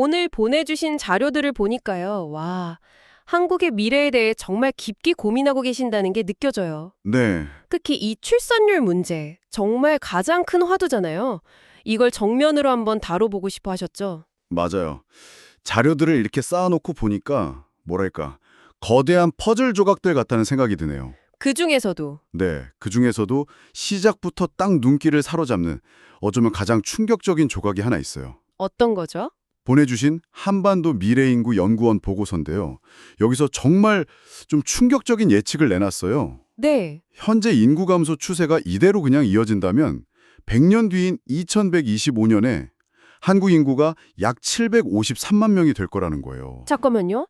오늘 보내주신 자료들을 보니까요. 와, 한국의 미래에 대해 정말 깊게 고민하고 계신다는 게 느껴져요. 네, 특히 이 출산율 문제, 정말 가장 큰 화두잖아요. 이걸 정면으로 한번 다뤄보고 싶어 하셨죠? 맞아요. 자료들을 이렇게 쌓아놓고 보니까 뭐랄까 거대한 퍼즐 조각들 같다는 생각이 드네요. 그 중에서도 네, 그중에서도 시작부터 딱 눈길을 사로잡는 어쩌면 가장 충격적인 조각이 하나 있어요. 어떤 거죠? 보내주신 한반도 미래인구 연구원 보고서인데요. 여기서 정말 좀 충격적인 예측을 내놨어요. 네, 현재 인구 감소 추세가 이대로 그냥 이어진다면 100년 뒤인 2125년에 한국 인구가 약 753만 명이 될 거라는 거예요. 잠깐만요.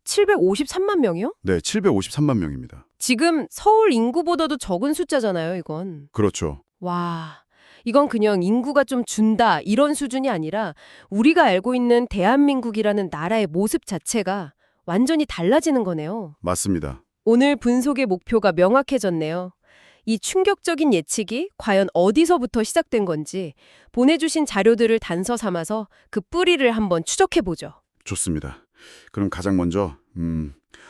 753만 명이요? 네, 753만 명입니다. 지금 서울 인구보다도 적은 숫자잖아요, 이건. 그렇죠. 와, 이건 그냥 인구가 좀 준다 이런 수준이 아니라 우리가 알고 있는 대한민국이라는 나라의 모습 자체가 완전히 달라지는 거네요. 맞습니다. 오늘 분석의 목표가 명확해졌네요. 이 충격적인 예측이 과연 어디서부터 시작된 건지 보내주신 자료들을 단서 삼아서 그 뿌리를 한번 추적해보죠. 좋습니다. 그럼 가장 먼저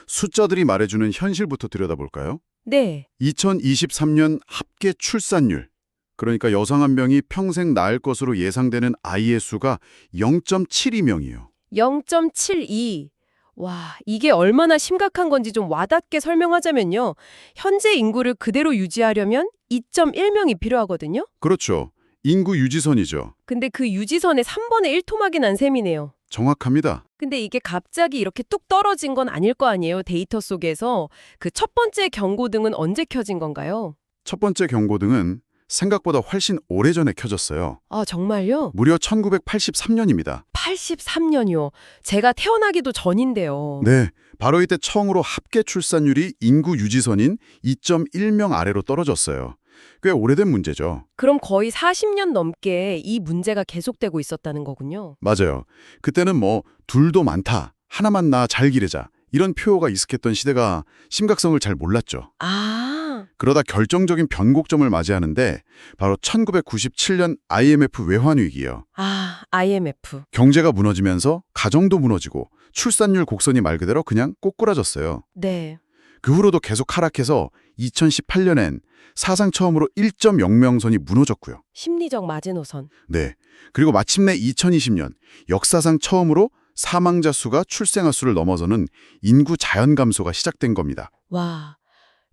숫자들이 말해주는 현실부터 들여다볼까요? 네, 2023년 합계 출산율, 그러니까 여성 한 명이 평생 낳을 것으로 예상되는 아이의 수가 0.72명이에요. 0.72. 와, 이게 얼마나 심각한 건지 좀 와닿게 설명하자면요. 현재 인구를 그대로 유지하려면 2.1명이 필요하거든요. 그렇죠. 인구 유지선이죠. 근데 그 유지선의 3분의 1 토막이 난 셈이네요. 정확합니다. 근데 이게 갑자기 이렇게 뚝 떨어진 건 아닐 거 아니에요, 데이터 속에서. 그 첫 번째 경고등은 언제 켜진 건가요? 첫 번째 경고등은 생각보다 훨씬 오래전에 켜졌어요. 아, 정말요? 무려 1983년입니다. 83년이요. 제가 태어나기도 전인데요. 네, 바로 이때 처음으로 합계 출산율이 인구 유지선인 2.1명 아래로 떨어졌어요. 꽤 오래된 문제죠. 그럼 거의 40년 넘게 이 문제가 계속되고 있었다는 거군요. 맞아요. 그때는 뭐 둘도 많다, 하나만 낳아 잘 기르자 이런 표어가 익숙했던 시대가 심각성을 잘 몰랐죠. 아, 그러다 결정적인 변곡점을 맞이하는데 바로 1997년 IMF 외환위기요. IMF. 경제가 무너지면서 가정도 무너지고 출산율 곡선이 말 그대로 그냥 꼬꾸라졌어요. 네. 그 후로도 계속 하락해서 2018년엔 사상 처음으로 1.0명선이 무너졌고요. 심리적 마지노선. 네. 그리고 마침내 2020년 역사상 처음으로 사망자 수가 출생아 수를 넘어서는 인구 자연 감소가 시작된 겁니다. 와,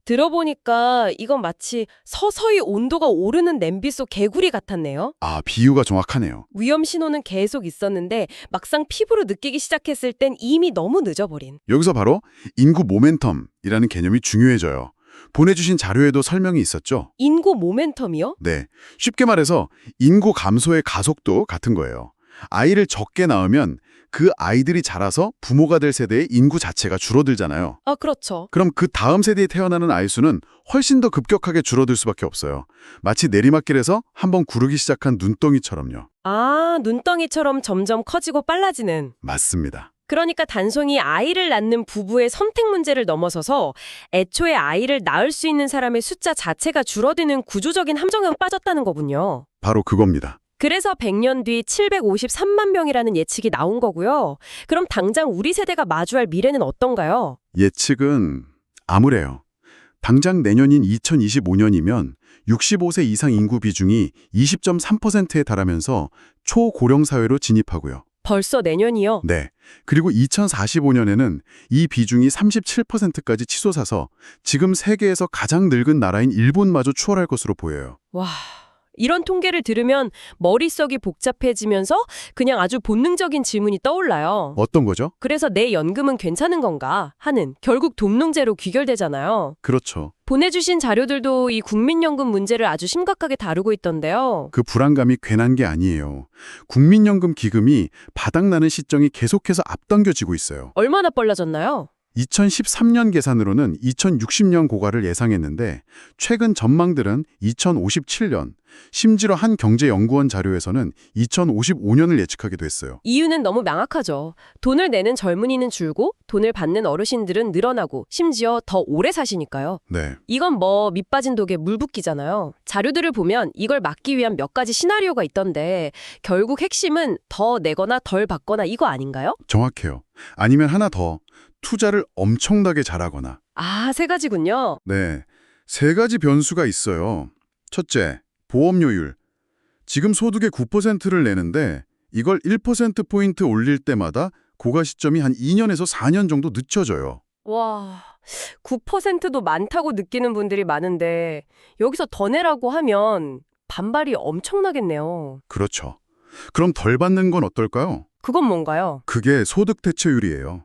들어보니까 이건 마치 서서히 온도가 오르는 냄비 속 개구리 같았네요. 아, 비유가 정확하네요. 위험 신호는 계속 있었는데 막상 피부로 느끼기 시작했을 땐 이미 너무 늦어버린. 여기서 바로 인구 모멘텀이라는 개념이 중요해져요. 보내주신 자료에도 설명이 있었죠? 인구 모멘텀이요? 네. 쉽게 말해서 인구 감소의 가속도 같은 거예요. 아이를 적게 낳으면 그 아이들이 자라서 부모가 될 세대의 인구 자체가 줄어들잖아요. 아, 그렇죠. 그럼 그 다음 세대에 태어나는 아이 수는 훨씬 더 급격하게 줄어들 수밖에 없어요. 마치 내리막길에서 한번 구르기 시작한 눈덩이처럼요. 아, 눈덩이처럼 점점 커지고 빨라지는. 맞습니다. 그러니까 단순히 아이를 낳는 부부의 선택 문제를 넘어서서 애초에 아이를 낳을 수 있는 사람의 숫자 자체가 줄어드는 구조적인 함정에 빠졌다는 거군요. 바로 그겁니다. 그래서 100년 뒤 753만 명이라는 예측이 나온 거고요. 그럼 당장 우리 세대가 마주할 미래는 어떤가요? 예측은 암울해요. 당장 내년인 2025년이면 65세 이상 인구 비중이 20.3%에 달하면서 초고령 사회로 진입하고요. 벌써 내년이요? 네. 그리고 2045년에는 이 비중이 37%까지 치솟아서 지금 세계에서 가장 늙은 나라인 일본마저 추월할 것으로 보여요. 와, 이런 통계를 들으면 머릿속이 복잡해지면서 그냥 아주 본능적인 질문이 떠올라요. 어떤 거죠? 그래서 내 연금은 괜찮은 건가 하는 결국 돈농제로 귀결되잖아요. 그렇죠. 보내주신 자료들도 이 국민연금 문제를 아주 심각하게 다루고 있던데요. 그 불안감이 괜한 게 아니에요. 국민연금 기금이 바닥나는 시점이 계속해서 앞당겨지고 있어요. 얼마나 빨라졌나요? 2013년 계산으로는 2060년 고갈을 예상했는데 최근 전망들은 2057년, 심지어 한 경제연구원 자료에서는 2055년을 예측하기도 했어요. 이유는 너무 명확하죠. 돈을 내는 젊은이는 줄고 돈을 받는 어르신들은 늘어나고 심지어 더 오래 사시니까요. 네, 이건 뭐 밑빠진 독에 물 붓기잖아요. 자료들을 보면 이걸 막기 위한 몇 가지 시나리오가 있던데 결국 핵심은 더 내거나 덜 받거나 이거 아닌가요? 정확해요. 아니면 하나 더, 투자를 엄청나게 잘하거나. 아, 세 가지군요. 네, 세 가지 변수가 있어요. 첫째, 보험료율. 지금 소득의 9%를 내는데 이걸 1%포인트 올릴 때마다 고가 시점이 한 2년에서 4년 정도 늦춰져요. 와, 9%도 많다고 느끼는 분들이 많은데 여기서 더 내라고 하면 반발이 엄청나겠네요. 그렇죠. 그럼 덜 받는 건 어떨까요? 그건 뭔가요? 그게 소득 대체율이에요.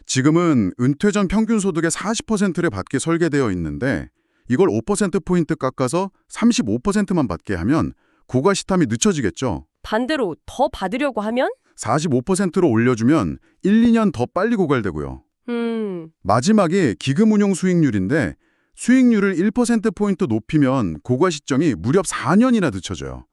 지금은 은퇴 전 평균 소득의 40%를 받게 설계되어 있는데 이걸 5%포인트 깎아서 35%만 받게 하면 고가 시탐이 늦춰지겠죠. 반대로 더 받으려고 하면? 45%로 올려주면 1, 2년 더 빨리 고갈되고요. 마지막이 기금 운용 수익률인데 수익률을 1%포인트 높이면 고가 시점이 무렵 4년이나 늦춰져요.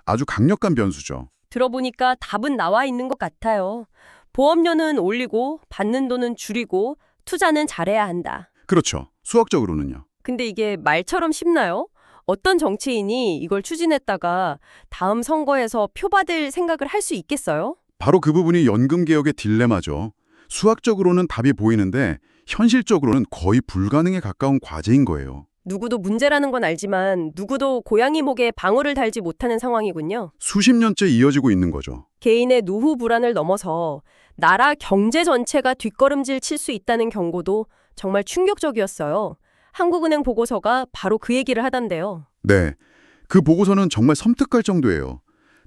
아주 강력한 변수죠. 들어보니까 답은 나와 있는 것 같아요. 보험료는 올리고 받는 돈은 줄이고 투자는 잘해야 한다. 그렇죠. 수학적으로는요. 근데 이게 말처럼 쉽나요? 어떤 정치인이 이걸 추진했다가 다음 선거에서 표 받을 생각을 할 수 있겠어요? 바로 그 부분이 연금개혁의 딜레마죠. 수학적으로는 답이 보이는데 현실적으로는 거의 불가능에 가까운 과제인 거예요. 누구도 문제라는 건 알지만 누구도 고양이 목에 방울을 달지 못하는 상황이군요. 수십 년째 이어지고 있는 거죠. 개인의 노후 불안을 넘어서 나라 경제 전체가 뒷걸음질 칠 수 있다는 경고도 정말 충격적이었어요. 한국은행 보고서가 바로 그 얘기를 하던데요. 네, 그 보고서는 정말 섬뜩할 정도예요.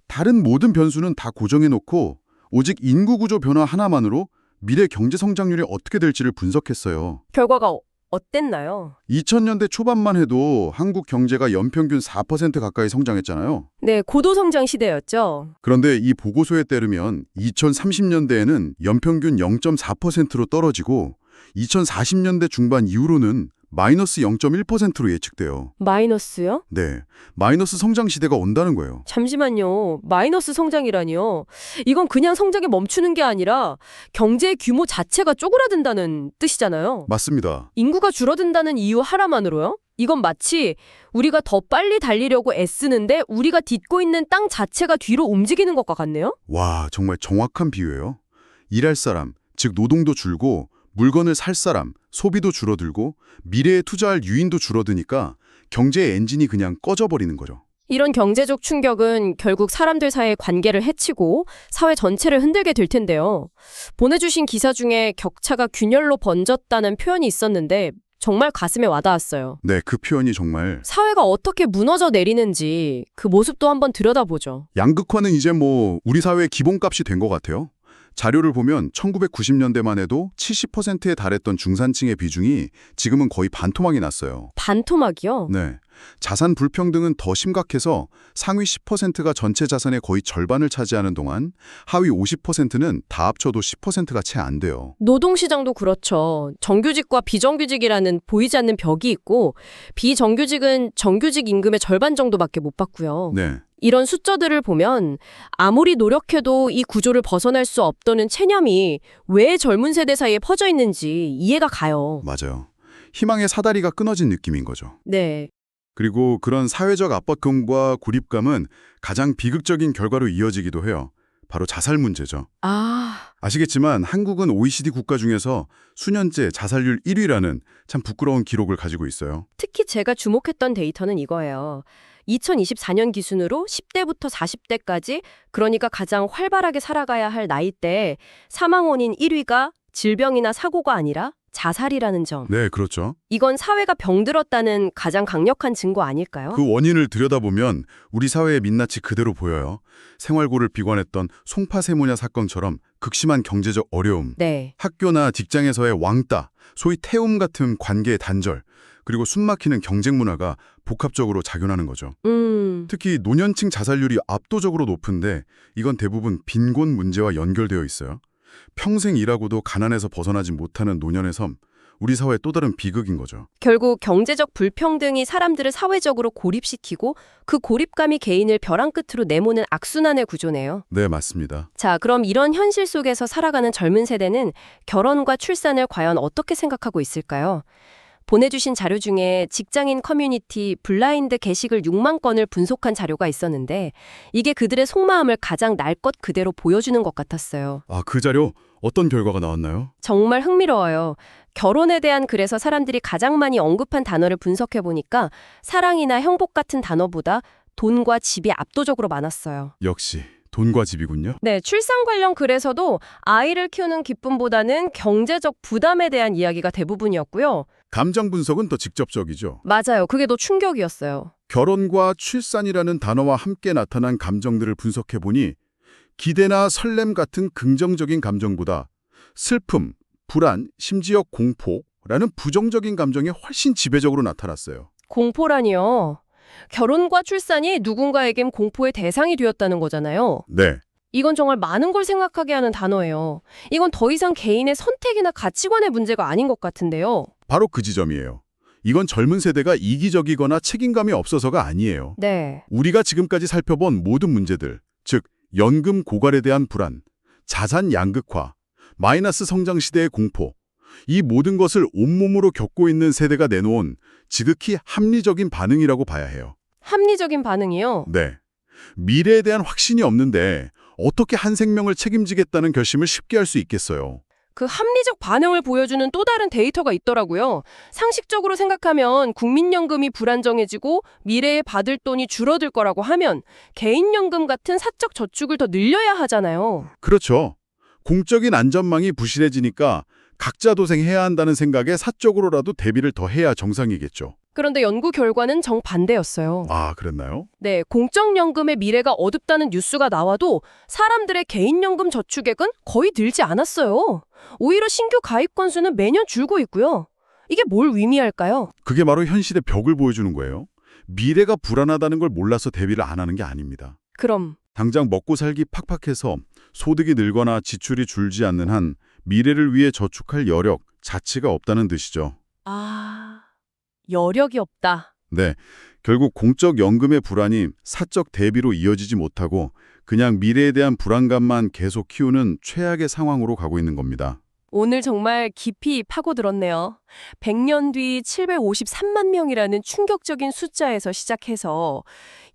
다른 모든 변수는 다 고정해놓고 오직 인구구조 변화 하나만으로 미래 경제 성장률이 어떻게 될지를 분석했어요. 결과가 어땠나요? 2000년대 초반만 해도 한국 경제가 연평균 4% 가까이 성장했잖아요. 네, 고도성장 시대였죠. 그런데 이 보고서에 따르면 2030년대에는 연평균 0.4%로 떨어지고 2040년대 중반 이후로는 마이너스 0.1%로 예측돼요. 마이너스요? 네, 마이너스 성장 시대가 온다는 거예요. 잠시만요. 마이너스 성장이라니요. 이건 그냥 성장이 멈추는 게 아니라 경제 규모 자체가 쪼그라든다는 뜻이잖아요. 맞습니다. 인구가 줄어든다는 이유 하나만으로요? 이건 마치 우리가 더 빨리 달리려고 애쓰는데 우리가 딛고 있는 땅 자체가 뒤로 움직이는 것과 같네요? 와, 정말 정확한 비유예요. 일할 사람, 즉 노동도 줄고 물건을 살 사람, 소비도 줄어들고 미래에 투자할 유인도 줄어드니까 경제의 엔진이 그냥 꺼져버리는 거죠. 이런 경제적 충격은 결국 사람들 사이의 관계를 해치고 사회 전체를 흔들게 될 텐데요. 보내주신 기사 중에 격차가 균열로 번졌다는 표현이 있었는데 정말 가슴에 와닿았어요. 네, 그 표현이 정말 사회가 어떻게 무너져 내리는지 그 모습도 한번 들여다보죠. 양극화는 이제 우리 사회의 기본값이 된 것 같아요. 자료를 보면 1990년대만 해도 70%에 달했던 중산층의 비중이 지금은 거의 반토막이 났어요. 반토막이요? 네. 자산 불평등은 더 심각해서 상위 10%가 전체 자산의 거의 절반을 차지하는 동안 하위 50%는 다 합쳐도 10%가 채 안 돼요. 노동시장도 그렇죠. 정규직과 비정규직이라는 보이지 않는 벽이 있고 비정규직은 정규직 임금의 절반 정도밖에 못 받고요. 네. 이런 숫자들을 보면 아무리 노력해도 이 구조를 벗어날 수 없다는 체념이 왜 젊은 세대 사이에 퍼져 있는지 이해가 가요. 맞아요. 희망의 사다리가 끊어진 느낌인 거죠. 네. 그리고 그런 사회적 압박감과 고립감은 가장 비극적인 결과로 이어지기도 해요. 바로 자살 문제죠. 아시겠지만 한국은 OECD 국가 중에서 수년째 자살률 1위라는 참 부끄러운 기록을 가지고 있어요. 특히 제가 주목했던 데이터는 이거예요. 2024년 기준으로 10대부터 40대까지 그러니까 가장 활발하게 살아가야 할 나이대에 사망 원인 1위가 질병이나 사고가 아니라 자살이라는 점. 네, 그렇죠. 이건 사회가 병들었다는 가장 강력한 증거 아닐까요? 그 원인을 들여다보면 우리 사회의 민낯이 그대로 보여요. 생활고를 비관했던 송파세모냐 사건처럼 극심한 경제적 어려움, 네. 학교나 직장에서의 왕따, 소위 태움 같은 관계의 단절, 그리고 숨막히는 경쟁 문화가 복합적으로 작용하는 거죠. 특히 노년층 자살률이 압도적으로 높은데 이건 대부분 빈곤 문제와 연결되어 있어요. 평생 일하고도 가난에서 벗어나지 못하는 노년의 섬, 우리 사회의 또 다른 비극인 거죠. 결국 경제적 불평등이 사람들을 사회적으로 고립시키고 그 고립감이 개인을 벼랑 끝으로 내모는 악순환의 구조네요. 네, 맞습니다. 자, 그럼 이런 현실 속에서 살아가는 젊은 세대는 결혼과 출산을 과연 어떻게 생각하고 있을까요? 보내주신 자료 중에 직장인 커뮤니티 블라인드 게시글 6만 건을 분석한 자료가 있었는데 이게 그들의 속마음을 가장 날 것 그대로 보여주는 것 같았어요. 아, 그 자료 어떤 결과가 나왔나요? 정말 흥미로워요. 결혼에 대한 글에서 사람들이 가장 많이 언급한 단어를 분석해보니까 사랑이나 행복 같은 단어보다 돈과 집이 압도적으로 많았어요. 역시 돈과 집이군요. 네, 출산 관련 글에서도 아이를 키우는 기쁨보다는 경제적 부담에 대한 이야기가 대부분이었고요. 감정 분석은 더 직접적이죠. 맞아요. 그게 더 충격이었어요. 결혼과 출산이라는 단어와 함께 나타난 감정들을 분석해보니 기대나 설렘 같은 긍정적인 감정보다 슬픔, 불안, 심지어 공포라는 부정적인 감정이 훨씬 지배적으로 나타났어요. 공포라니요. 결혼과 출산이 누군가에겐 공포의 대상이 되었다는 거잖아요. 네, 이건 정말 많은 걸 생각하게 하는 단어예요. 이건 더 이상 개인의 선택이나 가치관의 문제가 아닌 것 같은데요. 바로 그 지점이에요. 이건 젊은 세대가 이기적이거나 책임감이 없어서가 아니에요. 네. 우리가 지금까지 살펴본 모든 문제들, 즉 연금 고갈에 대한 불안, 자산 양극화, 마이너스 성장 시대의 공포, 이 모든 것을 온몸으로 겪고 있는 세대가 내놓은 지극히 합리적인 반응이라고 봐야 해요. 합리적인 반응이요. 네. 미래에 대한 확신이 없는데 어떻게 한 생명을 책임지겠다는 결심을 쉽게 할 수 있겠어요. 그 합리적 반응을 보여주는 또 다른 데이터가 있더라고요. 상식적으로 생각하면 국민연금이 불안정해지고 미래에 받을 돈이 줄어들 거라고 하면 개인연금 같은 사적 저축을 더 늘려야 하잖아요. 그렇죠. 공적인 안전망이 부실해지니까 각자 도생해야 한다는 생각에 사적으로라도 대비를 더 해야 정상이겠죠. 그런데 연구 결과는 정반대였어요. 아, 그랬나요? 네, 공적연금의 미래가 어둡다는 뉴스가 나와도 사람들의 개인연금 저축액은 거의 늘지 않았어요. 오히려 신규 가입 건수는 매년 줄고 있고요. 이게 뭘 의미할까요? 그게 바로 현실의 벽을 보여주는 거예요. 미래가 불안하다는 걸 몰라서 대비를 안 하는 게 아닙니다. 그럼 당장 먹고 살기 팍팍해서 소득이 늘거나 지출이 줄지 않는 한 미래를 위해 저축할 여력 자체가 없다는 뜻이죠. 여력이 없다. 네, 결국 공적 연금의 불안이 사적 대비로 이어지지 못하고 그냥 미래에 대한 불안감만 계속 키우는 최악의 상황으로 가고 있는 겁니다. 오늘 정말 깊이 파고들었네요. 100년 뒤 753만 명이라는 충격적인 숫자에서 시작해서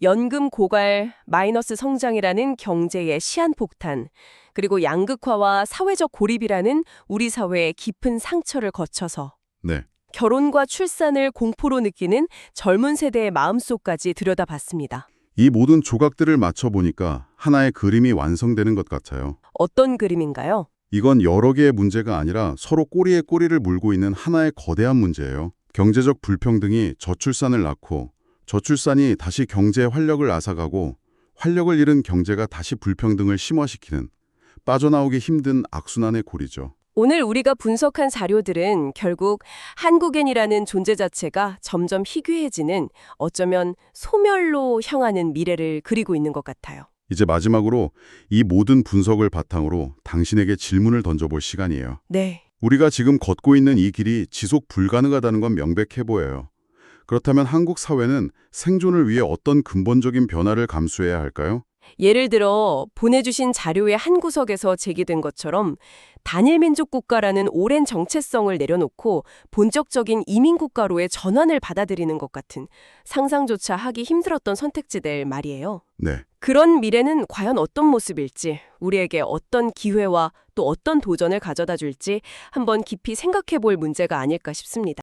연금 고갈, 마이너스 성장이라는 경제의 시한폭탄, 그리고 양극화와 사회적 고립이라는 우리 사회의 깊은 상처를 거쳐서 네, 결혼과 출산을 공포로 느끼는 젊은 세대의 마음속까지 들여다봤습니다. 이 모든 조각들을 맞춰보니까 하나의 그림이 완성되는 것 같아요. 어떤 그림인가요? 이건 여러 개의 문제가 아니라 서로 꼬리에 꼬리를 물고 있는 하나의 거대한 문제예요. 경제적 불평등이 저출산을 낳고 저출산이 다시 경제의 활력을 앗아가고 활력을 잃은 경제가 다시 불평등을 심화시키는 빠져나오기 힘든 악순환의 고리죠. 오늘 우리가 분석한 자료들은 결국 한국인이라는 존재 자체가 점점 희귀해지는 어쩌면 소멸로 향하는 미래를 그리고 있는 것 같아요. 이제 마지막으로 이 모든 분석을 바탕으로 당신에게 질문을 던져볼 시간이에요. 네. 우리가 지금 걷고 있는 이 길이 지속 불가능하다는 건 명백해 보여요. 그렇다면 한국 사회는 생존을 위해 어떤 근본적인 변화를 감수해야 할까요? 예를 들어 보내주신 자료의 한 구석에서 제기된 것처럼 단일민족 국가라는 오랜 정체성을 내려놓고 본격적인 이민국가로의 전환을 받아들이는 것 같은 상상조차 하기 힘들었던 선택지들 말이에요. 네. 그런 미래는 과연 어떤 모습일지, 우리에게 어떤 기회와 또 어떤 도전을 가져다 줄지 한번 깊이 생각해 볼 문제가 아닐까 싶습니다.